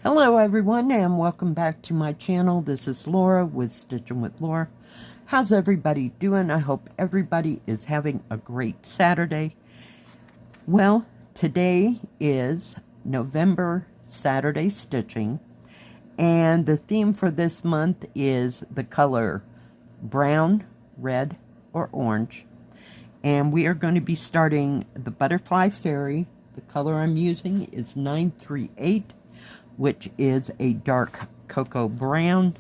Hello everyone and welcome back to my channel. This is Laura with Stitching with Laura. How's everybody doing? I hope everybody is having a great Saturday. Well, today is November Saturday Stitching, and the theme for this month is the color brown, red, or orange. And we are going to be starting the Butterfly Fairy. The color I'm using is 938, which is a dark cocoa brown.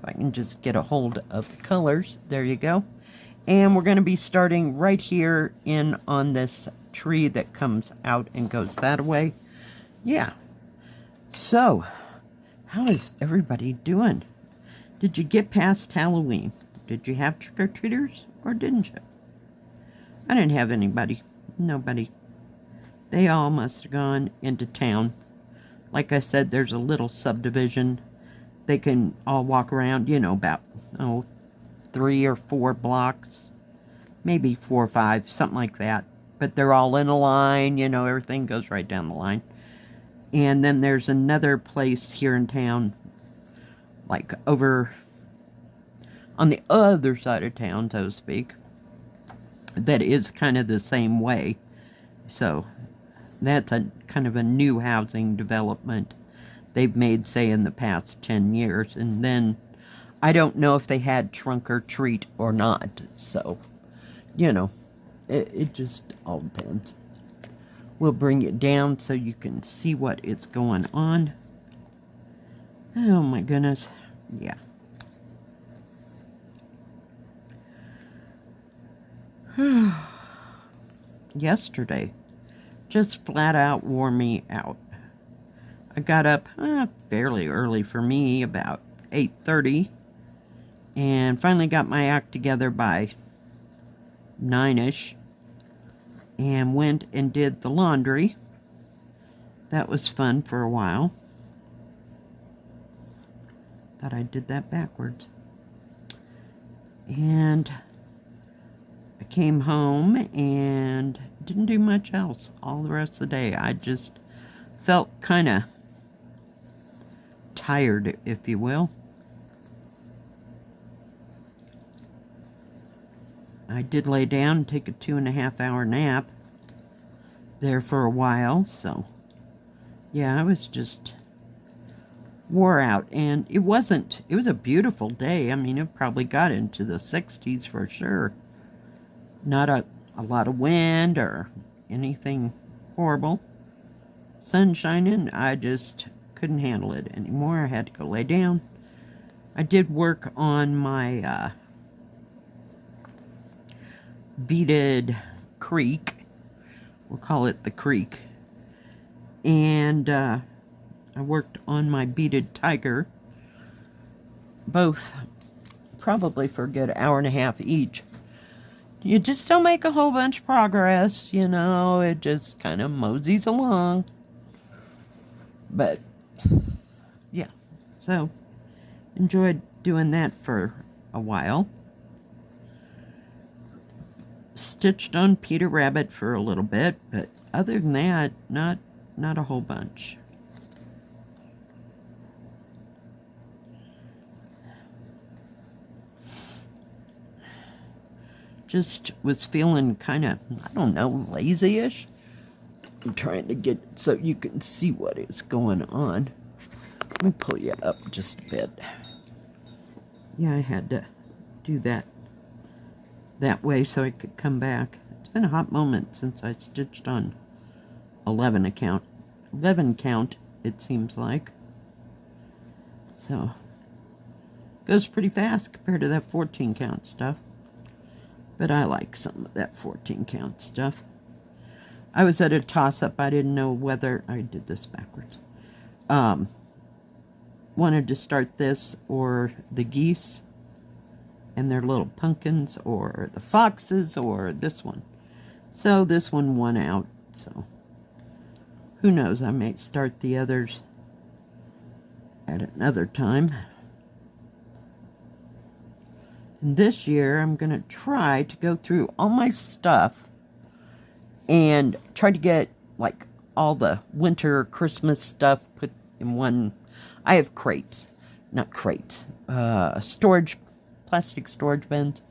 If I can just get a hold of the colors, there you go. And we're going to be starting right here in on this tree that comes out and goes that way. Yeah. So, how is everybody doing? Did you get past Halloween? Did you have trick-or-treaters or didn't you? I didn't have anybody. Nobody. They all must have gone into town. Like I said, there's a little subdivision. They can all walk around, you know, about, 3 or 4 blocks. Maybe 4 or 5, something like that. But they're all in a line, you know, everything goes right down the line. And then there's another place here in town, like over on the other side of town, so to speak, that is kind of the same way. So that's a kind of a new housing development they've made, say, in the past 10 years. And then I don't know if they had trunk or treat or not. So, you know, it just all depends. We'll bring it down so you can see what is going on. Oh my goodness. Yeah. Yesterday just flat out wore me out. I got up fairly early for me, about 8:30, and finally got my act together by 9-ish, and went and did the laundry. That was fun for a while. Thought I did that backwards. And I came home and didn't do much else all the rest of the day. I just felt kind of tired, if you will. I did lay down and take a 2.5-hour nap there for a while, so yeah, I was just wore out. And it was a beautiful day. I mean, it probably got into the 60s for sure. Not a lot of wind or anything horrible. Sun shining, I just couldn't handle it anymore. I had to go lay down. I did work on my beaded creek. We'll call it the creek. And I worked on my beaded tiger. Both probably for a good hour and a half each. You just don't make a whole bunch of progress, you know, it just kind of moseys along. But, yeah, so, enjoyed doing that for a while. Stitched on Peter Rabbit for a little bit, but other than that, not a whole bunch. Just was feeling kind of, I don't know, lazy-ish. I'm trying to get so you can see what is going on. Let me pull you up just a bit. Yeah, I had to do that way so I could come back. It's been a hot moment since I stitched on 11 count, it seems like. So, goes pretty fast compared to that 14 count stuff. But I like some of that 14 count stuff. I was at a toss-up. I didn't know whether I did this backwards. Wanted to start this or the geese and their little pumpkins, or the foxes, or this one. So this one won out. So who knows? I may start the others at another time. And this year, I'm going to try to go through all my stuff and try to get, like, all the winter Christmas stuff put in one. I have crates, not crates, plastic storage bins,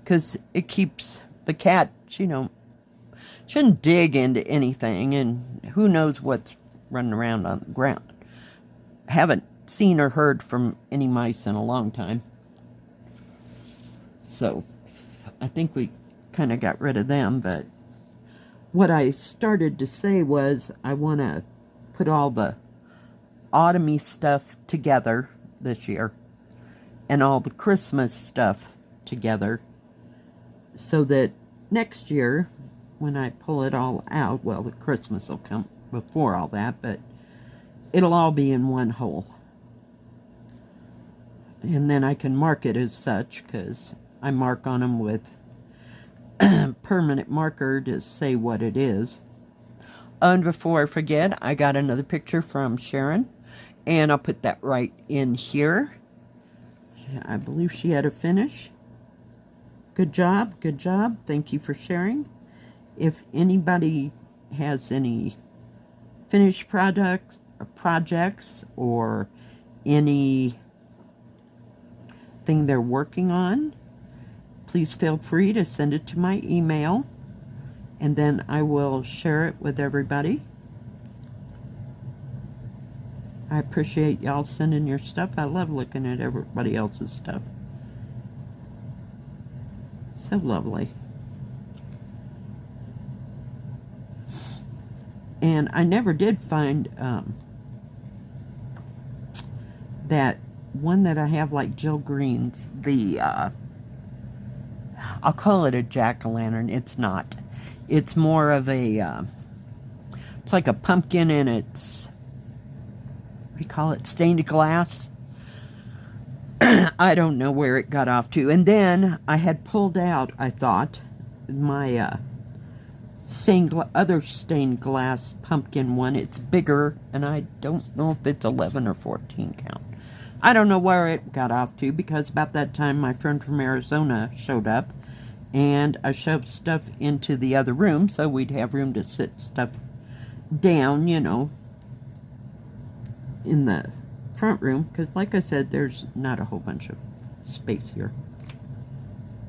because it keeps the cat, shouldn't dig into anything, and who knows what's running around on the ground. Haven't seen or heard from any mice in a long time. So I think we kind of got rid of them, but what I started to say was I want to put all the autumn-y stuff together this year and all the Christmas stuff together so that next year when I pull it all out, well, the Christmas will come before all that, but it'll all be in one hole. And then I can mark it as such, because I mark on them with permanent marker to say what it is. And before I forget, I got another picture from Sharon, and I'll put that right in here. I believe she had a finish. Good job, good job. Thank you for sharing. If anybody has any finished projects or anything they're working on, please feel free to send it to my email, and then I will share it with everybody. I appreciate y'all sending your stuff. I love looking at everybody else's stuff. So lovely. And I never did find that one that I have like Jill Green's, the I'll call it a jack-o'-lantern. It's not. It's more of a it's like a pumpkin, and it's, we call it stained glass. I don't know where it got off to. And then I had pulled out, I thought, my other stained glass pumpkin one. It's bigger, and I don't know if it's 11 or 14 count. I don't know where it got off to, because about that time my friend from Arizona showed up, and I shoved stuff into the other room so we'd have room to sit stuff down, in the front room, because like I said, there's not a whole bunch of space here.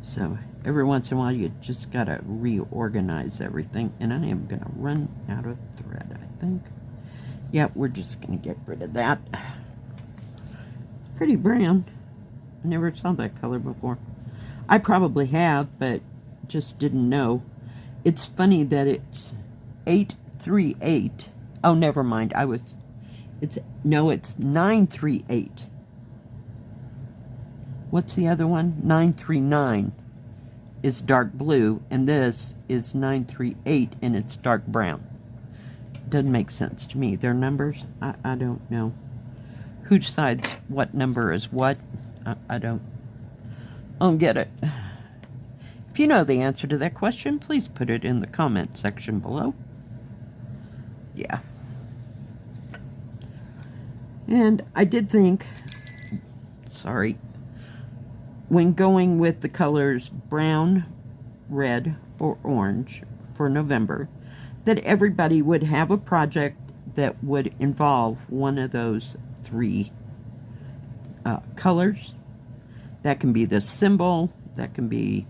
So every once in a while you just gotta reorganize everything, and I am gonna run out of thread, I think. Yeah, we're just gonna get rid of that. It's pretty brown. I never saw that color before. I probably have, but just didn't know. It's funny that it's 838. Oh, never mind. It's 938. What's the other one? 939 is dark blue, and this is 938, and it's dark brown. Doesn't make sense to me. Their numbers, I don't know. Who decides what number is what? I don't get it. If you know the answer to that question, please put it in the comment section below. Yeah. And I did think, sorry, when going with the colors brown, red, or orange for November, that everybody would have a project that would involve one of those three colors. That can be the symbol, that can be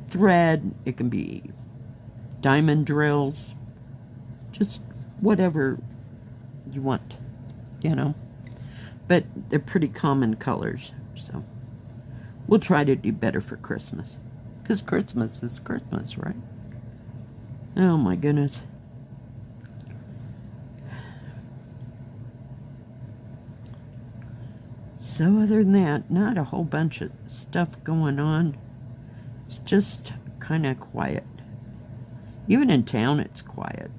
thread, it can be diamond drills, just whatever you want, But they're pretty common colors, so we'll try to do better for Christmas, because Christmas is Christmas, right? Oh my goodness. So other than that, not a whole bunch of stuff going on. It's just kind of quiet. Even in town, it's quiet.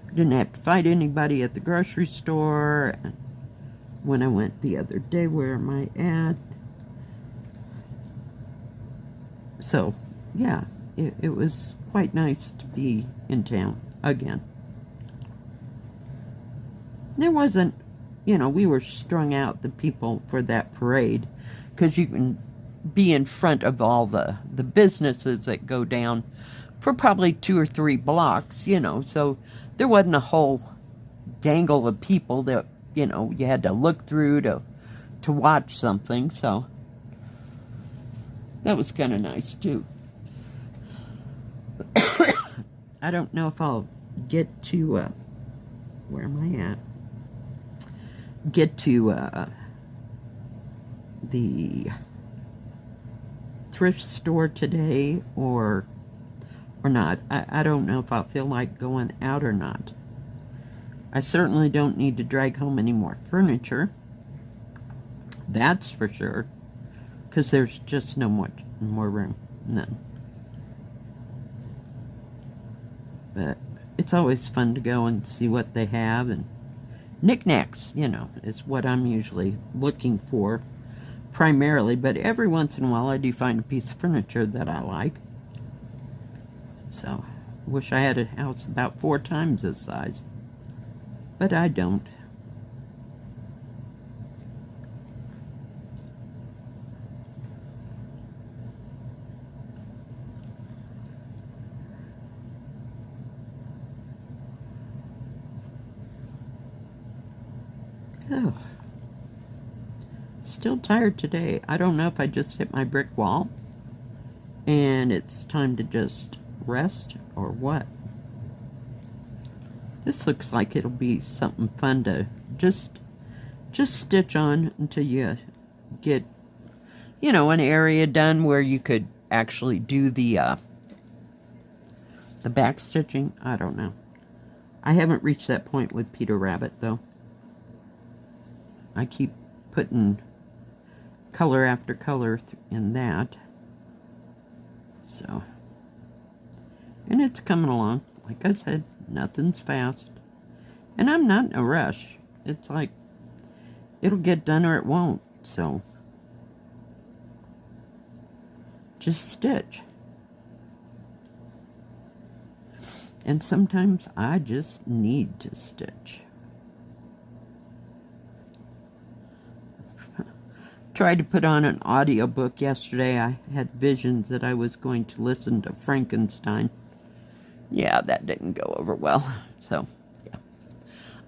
I didn't have to fight anybody at the grocery store. When I went the other day, where am I at? So, yeah, it was quite nice to be in town again. There wasn't, we were strung out, the people, for that parade, because you can be in front of all the businesses that go down for probably 2 or 3 blocks, so there wasn't a whole gangle of people that, you know, you had to look through to watch something, so that was kind of nice too. I don't know if I'll get to, where am I at? Get to the thrift store today or not. I don't know if I'll feel like going out or not. I certainly don't need to drag home any more furniture. That's for sure. Because there's just no more room. None. But it's always fun to go and see what they have. And knickknacks, you know, is what I'm usually looking for primarily. But every once in a while I do find a piece of furniture that I like. So, wish I had a house about 4 times this size. But I don't. Oh. Still tired today. I don't know if I just hit my brick wall and it's time to just rest or what. This looks like it'll be something fun to just stitch on until you get, you know, an area done where you could actually do the back stitching. I don't know. I haven't reached that point with Peter Rabbit though. I keep putting color after color in that. So, and it's coming along. Like I said, nothing's fast. And I'm not in a rush. It's like, it'll get done or it won't. So, just stitch. And sometimes I just need to stitch. Tried to put on an audiobook yesterday. I had visions that I was going to listen to Frankenstein. Yeah, that didn't go over well. So, yeah.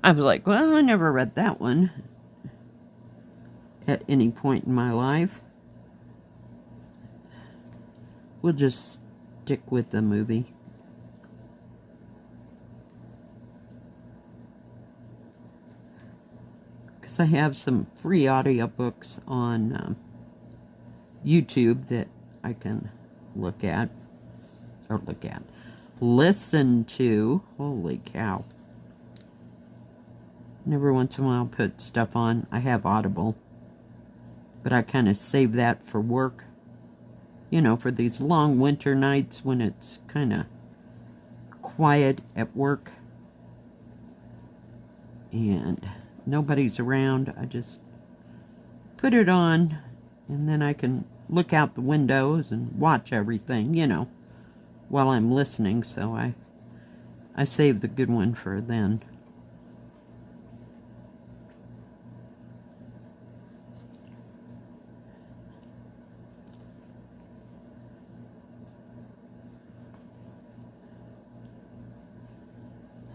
I was like, well, I never read that one at any point in my life. We'll just stick with the movie. Because I have some free audiobooks on YouTube that I can listen to. Holy cow. And every once in a while I'll put stuff on. I have Audible, but I kind of save that for work. You know, for these long winter nights when it's kind of quiet at work and nobody's around. I just put it on and then I can look out the windows and watch everything, you know, while I'm listening. So I save the good one for then.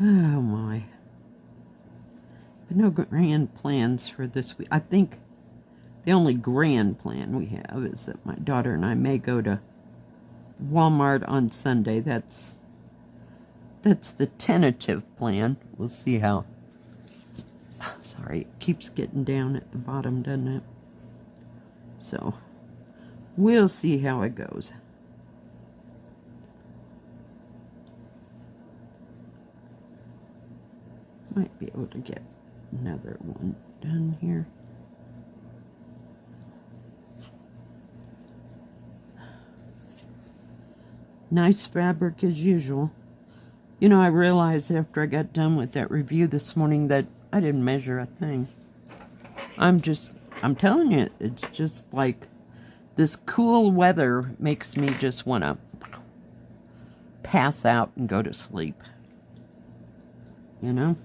Oh my. But no grand plans for this week. I think the only grand plan we have is that my daughter and I may go to Walmart on Sunday. That's the tentative plan. We'll see how. Sorry, it keeps getting down at the bottom, doesn't it? So, we'll see how it goes. Might be able to get another one done here. Nice fabric as usual. You know, I realized after I got done with that review this morning that I didn't measure a thing. I'm telling you, it's just like this cool weather makes me just want to pass out and go to sleep. You know?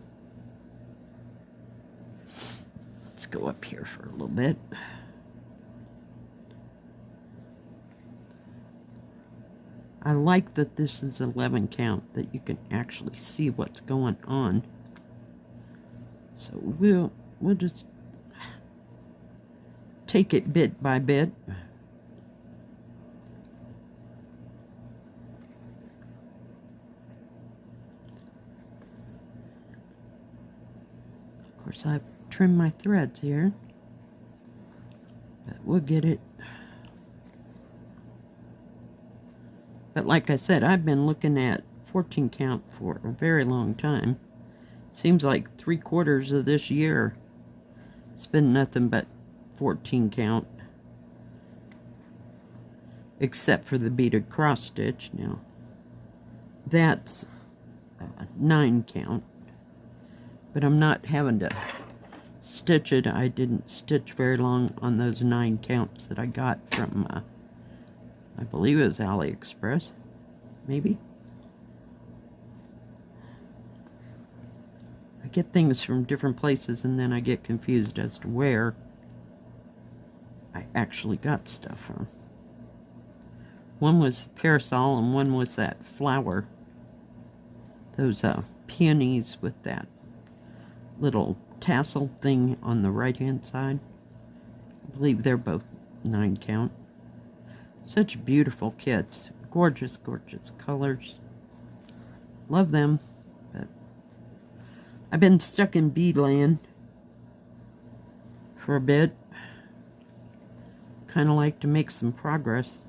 Let's go up here for a little bit. I like that this is 11 count, that you can actually see what's going on. So we'll just take it bit by bit. Of course, I've trimmed my threads here, but we'll get it. But like I said, I've been looking at 14 count for a very long time. Seems like 3/4 of this year it's been nothing but 14 count, except for the beaded cross stitch. Now that's 9 count, but I'm not having to stitch it. I didn't stitch very long on those 9 counts that I got from I believe it was AliExpress, maybe. I get things from different places and then I get confused as to where I actually got stuff from. One was parasol and one was that flower. Those peonies with that little tassel thing on the right hand side. I believe they're both 9 count. Such beautiful kits. Gorgeous, gorgeous colors. Love them. But I've been stuck in beadland for a bit. Kind of like to make some progress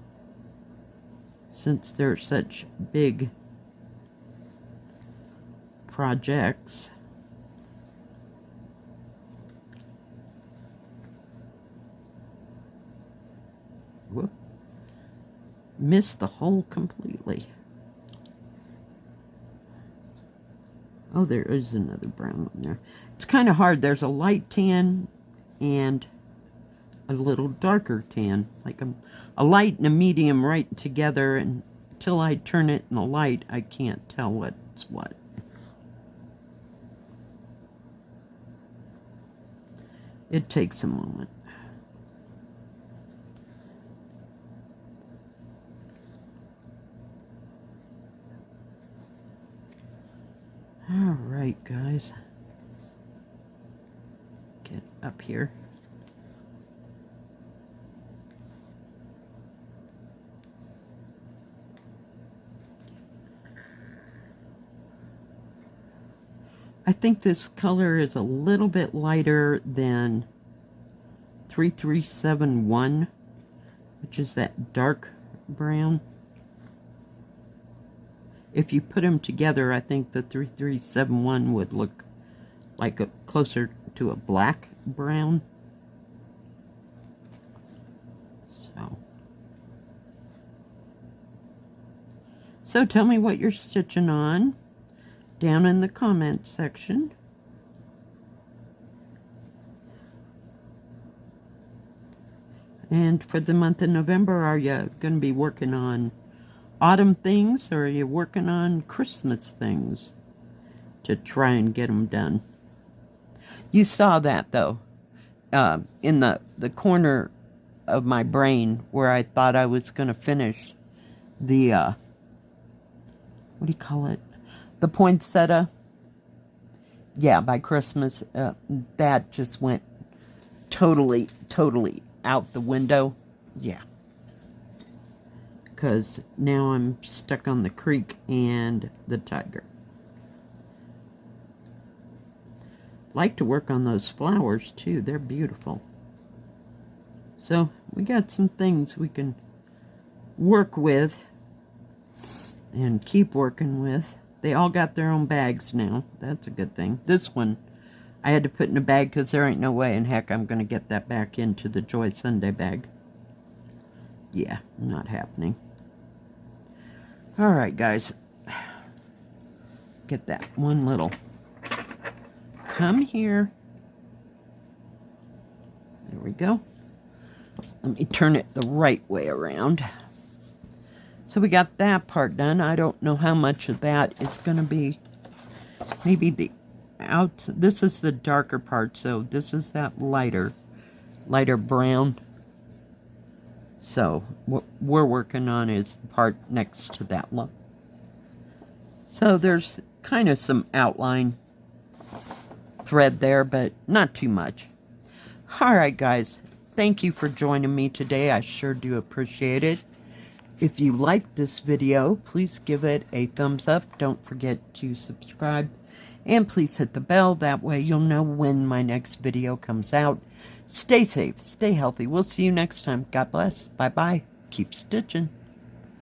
since they're such big projects. Whoop. Missed the hole completely. Oh, there is another brown one there. It's kind of hard. There's a light tan and a little darker tan, like a light and a medium right together, and until I turn it in the light, I can't tell what's what. It takes a moment. All right, guys. Get up here. I think this color is a little bit lighter than 3371, which is that dark brown. If you put them together, I think the 3371 would look like a closer to a black brown. So tell me what you're stitching on down in the comments section. And for the month of November, are you going to be working on autumn things, or are you working on Christmas things to try and get them done? You saw that, though, in the corner of my brain where I thought I was going to finish the, what do you call it? The poinsettia. Yeah, by Christmas, that just went totally out the window. Yeah. Because now I'm stuck on the creek and the tiger. Like to work on those flowers too. They're beautiful. So we got some things we can work with and keep working with. They all got their own bags now. That's a good thing. This one I had to put in a bag because there ain't no way in heck I'm going to get that back into the Joy Sunday bag. Yeah, not happening. Alright, guys. Get that one little. Come here. There we go. Let me turn it the right way around. So we got that part done. I don't know how much of that is going to be. Maybe the out. This is the darker part, so this is that lighter brown. So what we're working on is the part next to that one. So there's kind of some outline thread there, but not too much. All right, guys. Thank you for joining me today. I sure do appreciate it. If you liked this video, please give it a thumbs up. Don't forget to subscribe. And please hit the bell. That way you'll know when my next video comes out. Stay safe. Stay healthy. We'll see you next time. God bless. Bye-bye. Keep stitching.